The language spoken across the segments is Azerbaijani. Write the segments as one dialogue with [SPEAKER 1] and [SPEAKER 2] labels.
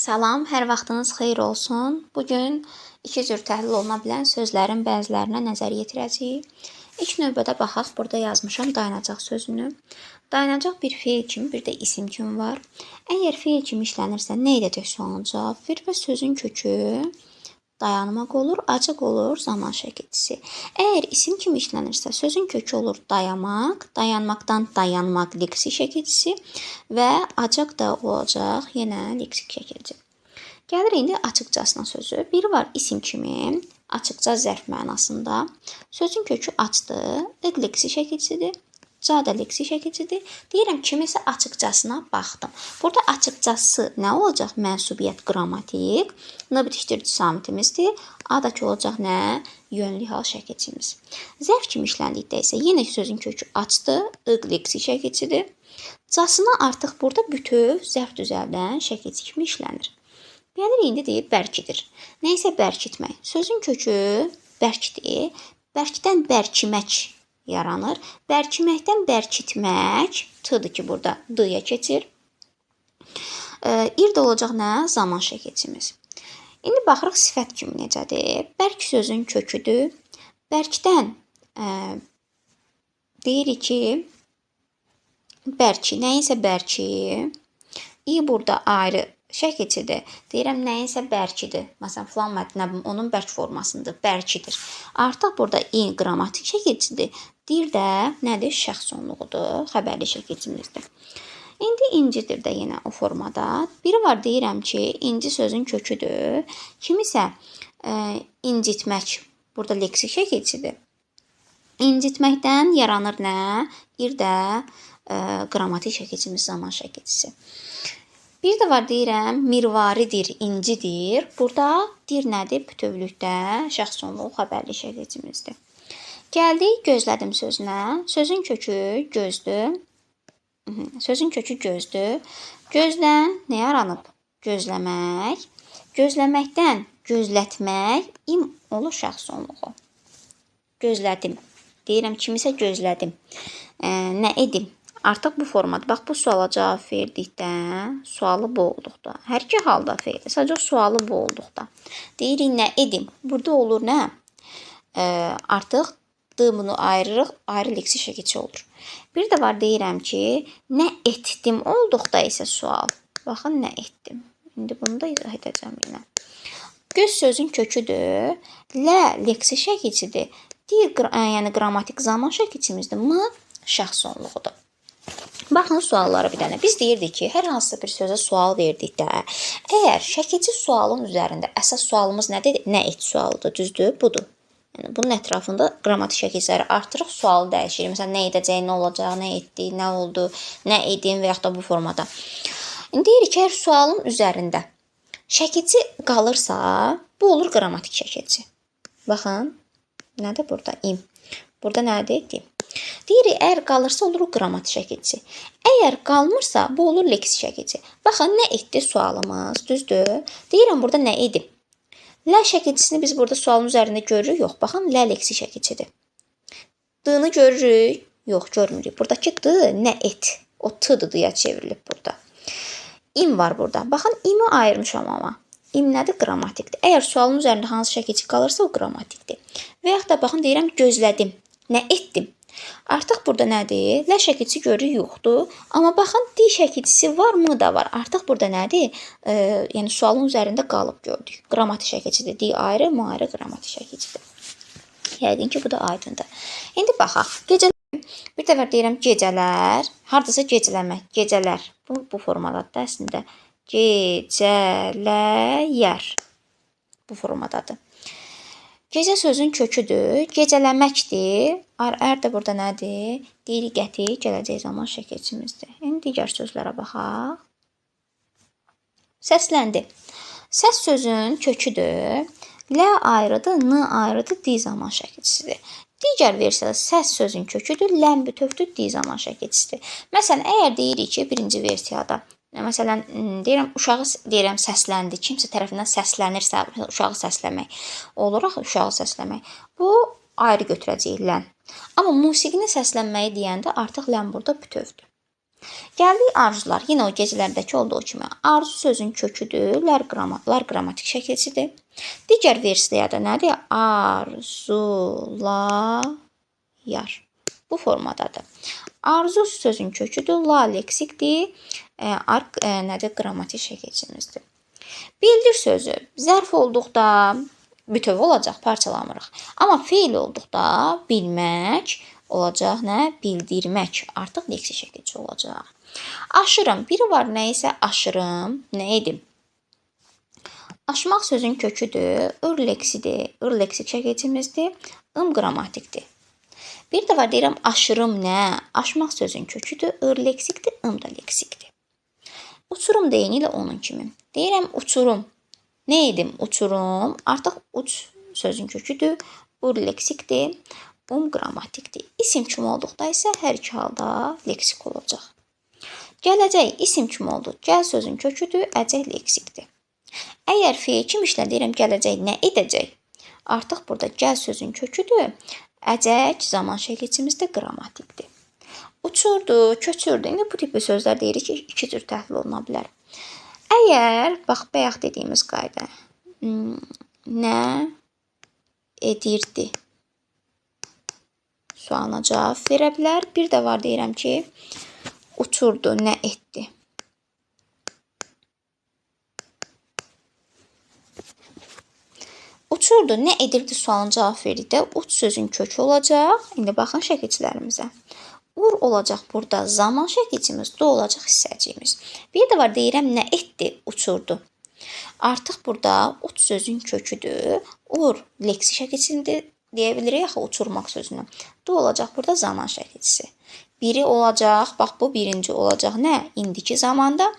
[SPEAKER 1] Salam, hər vaxtınız xeyir olsun. Bugün iki cür təhlil oluna bilən sözlərin bəzilərinə nəzər yetirəcəyik. İlk növbədə baxaq, burada yazmışam dayanacaq sözünü. Dayanacaq bir feil kimi, bir də isim kimi var. Əgər feil kimi işlənirsə, nə edəcək sualın cavab ver və sözün kökü dayanmaq olur, acıq olur, zaman şəkilçisi. Əgər isim kimi işlənirsə, sözün kökü olur dayamaq, dayanmaqdan dayanmaq leksik şəkilçisi və acıq da olacaq yenə leksik şəkilçi. Gəlir indi açıqcasına sözü. Biri var isim kimi, açıqca zərf mənasında. Sözün kökü açdı, leksik şəkilçisidir. Ca da leksik şəkilçidir. Deyirəm kimisə açıqcasına baxdım. Burada açıqcası nə olacaq? Mənsubiyyət qrammatik. N bitişdirici samitimizdir. A-dakı olacaq nə? Yönlü hal şəkilçimiz. Zərf kimi işləndikdə isə yenə sözün kökü açdı, leksik şəkilçidir. Casına artıq burada bütöv zərf düzəldən şəkilçi kimi işlənir. Gəlir indi deyir bərkidir. Nə isə bərkitmək. Sözün kökü bərkdir. Bərkdən bərkimək yaranır. Bərkiməkdən bərkitmək t-dır ki, burada d-ya keçir. İr də olacaq nə? Zaman şəkilçimiz. İndi baxırıq sifət kimi necədir? Bərk sözün köküdür. Bərkdən deyirik ki, bərki, nəyinsə bərki. İ burada ayrı şəkilçidir. Deyirəm nəyinsə bərkidir. Məsələn, filan mətnəbim onun bərk formasındadır, bərkidir. Artıq burada i qrammatik şəkilçidir. Dir də nədir? Şəxs onluğudur, xəbərli şəkilçimizdir. İndi incidir də yenə o formada. Biri var deyirəm ki, inci sözün köküdür. Kimisə incitmək, burada leksik şəkilçidir. İncitməkdən yaranır nə? Ir də qrammatik şəkilçimiz zaman şəkilçisi. Bir də var deyirəm, mirvaridir, incidir. Burada dir nədir? Bütövlükdə şəxs onluğu xəbərli şəkilçimizdir. Gəldik gözlədim sözünə. Sözün kökü gözdür. Sözün kökü gözdür. Gözdən nə yaranıb? Gözləmək. Gözləməkdən gözlətmək im olur şəxs onluğu. Gözlədim. Deyirəm kimisə gözlədim. Nə edim? Artıq bu formada. Bax, bu suala cavab verdikdə sualı bu olduqda. Hər iki halda feil. Sadəcə sualı bu olduqda. Deyirik nə edim? Burada olur nə? Artıq d bunu ayırırıq. Ayrı leksik şəkilçi olur. Bir də var deyirəm ki, nə etdim olduqda isə sual. Baxın, nə etdim? İndi bunu da izah edəcəm yenə. Göz sözün köküdür. Lə leksik şəkilçidir. Yəni qrammatik zaman şəkilçimizdir. M şəxs onluğudur. Baxın suallara bir dənə. Biz deyirdik ki, hər hansısa bir sözə sual verdikdə, əgər şəkilçi sualın üzərində əsas sualımız nədir? Nə et sualıdır, düzdür? Budur. Yəni, bunun ətrafında qrammatik şəkilçiləri artırıq, sualı dəyişir. Məsələn, nə edəcək, nə olacaq, nə etdi, nə oldu, nə edin və yaxud da bu formada. İndi deyirik ki, əgər sualın üzərində şəkilçi qalırsa, bu olur qrammatik şəkilçi. Baxın, nədir burada? İm. Burada nədir? Dim. Deyirik, əgər qalırsa olur qrammatik şəkilçi. Əgər qalmırsa, bu olur leksik şəkilçi. Baxın, nə etdi sualımız, düzdür? Deyirəm, burada nə edib? Lə şəkilçisini biz burada sualın üzərində görürük. Yox, baxın, lə leksik şəkilçidir. D-ni görürük. Yox, görmürük. Buradakı d, nə et? O t-dır, d-ya çevrilib burada. İm var burada. Baxın, imi ayırmışam amma. İm nədir? Qrammatikdir. Əgər sualın üzərində hansı şəkilçi qalırsa, o qrammatikdir. Və yaxud da baxın, deyirəm, gözlədim. Nə etdim? Artıq burada nədir? Lə şəkilçisi görürük, yoxdur. Amma baxın, D şəkilçisi var mı da var. Artıq burada nədir? Yəni, sualın üzərində qalıb gördük. Qrammatik şəkilçidir. D ayrı, M ayrı qrammatik şəkilçidir. Yəqin ki, bu da aydındır. İndi baxaq. Bir dəfə deyirəm, gecələr. Hardasa gecələmək. Gecələr. Bu formadadır əslində. Gecələyər. Bu formadadır. Gecə sözün köküdür. Gecələməkdir. Ər də burada nədir? Deyirik qəti, gələcək zaman şəkilçimizdir. İndi digər sözlərə baxaq. Səsləndi. Səs sözün köküdür. Lə ayrıdır, n ayrıdır, D zaman şəkilçisidir. Digər versiyada səs sözün köküdür, ləm bütövdür, D zaman şəkilçisidir. Məsələn, əgər deyirik ki, birinci versiyada məsələn, deyirəm, uşağı deyirəm, səsləndi. Kimsə tərəfindən səslənirsə, uşağı səsləmək olur axı, uşağı səsləmək. Bu, ayrı götürəcəyik lən. Amma musiqinin səslənməyi deyəndə artıq lən burada bütövdür. Gəldik arzular. Yenə o gecələrdəki olduğu kimi. Arzu sözün köküdür. Lar qrammatik şəkilçidir. Digər versiyada nədir? Arzulayar. Bu formadadır. Arzu sözün köküdür. La leksikdir. Nədir? Qrammatik şəkilçimizdir. Bildir sözü zərf olduqda bütöv olacaq, parçalamırıq. Amma feil olduqda bilmək olacaq, nə? Bildirmək. Artıq leksik şəkilçi olacaq. Aşırım. Biri var nə isə aşırım. Nə edim? Aşmaq sözün köküdür. Leksidir. Leksik şəkilçimizdir. Qrammatikdir. Bir də var deyirəm aşırım nə? Aşmaq sözün köküdür. Leksikdir. Da leksikdir. Uçurum deyini ilə onun kimi. Deyirəm uçurum. Nə edim? Uçurum. Artıq uç sözün köküdür. Leksikdir. Qrammatikdir. İsim kimi olduqda isə hər iki halda leksik olacaq. Gələcək isim kimi oldu. Gəl sözün köküdür. Əcək leksikdir. Əgər feil kimi işlə deyirəm gələcək nə edəcək? Artıq burada gəl sözün köküdür. Əcək zaman şəkilçimizdə qrammatikdir. Uçurdu, köçürdü. İndi bu tipli sözlər deyirik ki, iki cür təhlil oluna bilər. Əgər, bax, bayaq dediyimiz qayda, nə edirdi sualına cavab verə bilər. Bir də var deyirəm ki, uçurdu, nə etdi? Uçurdu, nə edirdi sualına cavab verdikdə uç sözün kökü olacaq. İndi baxın şəkilçilərimizə. Ur olacaq burada zaman şəkilçimiz, du olacaq hissəciyimiz. Bir də var deyirəm nə etdi, uçurdu. Artıq burada uç sözün köküdür. Ur leksik şəkilçisidir deyə bilirik axı uçurmaq sözünü. Du olacaq burada zaman şəkilçisi. Biri olacaq, bax bu birinci olacaq nə? İndiki zamanda.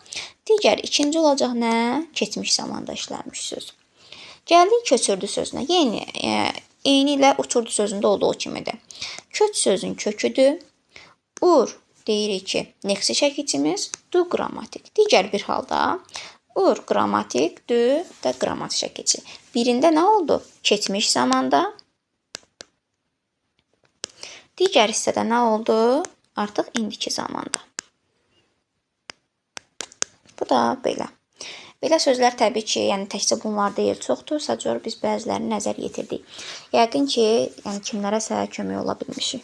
[SPEAKER 1] Digər ikinci olacaq nə? Keçmiş zamanda işlənmiş söz. Gəldik köçürdü sözünə. Eyni ilə uçurdu sözündə olduğu kimidir. Köç sözün köküdür. Ur deyirik ki, leksik şəkilçimiz, du qrammatik. Digər bir halda ur qrammatik, du da qrammatik şəkilçi. Birində nə oldu? Keçmiş zamanda. Digər hissədə nə oldu? Artıq indiki zamanda. Bu da belə. Belə sözlər təbii ki, yəni təkcə bunlar deyil, çoxdur. Sadəcə biz bəzilərini nəzər yetirdik. Yəqin ki, yəni kimlərəsə kömək ola bilmişik.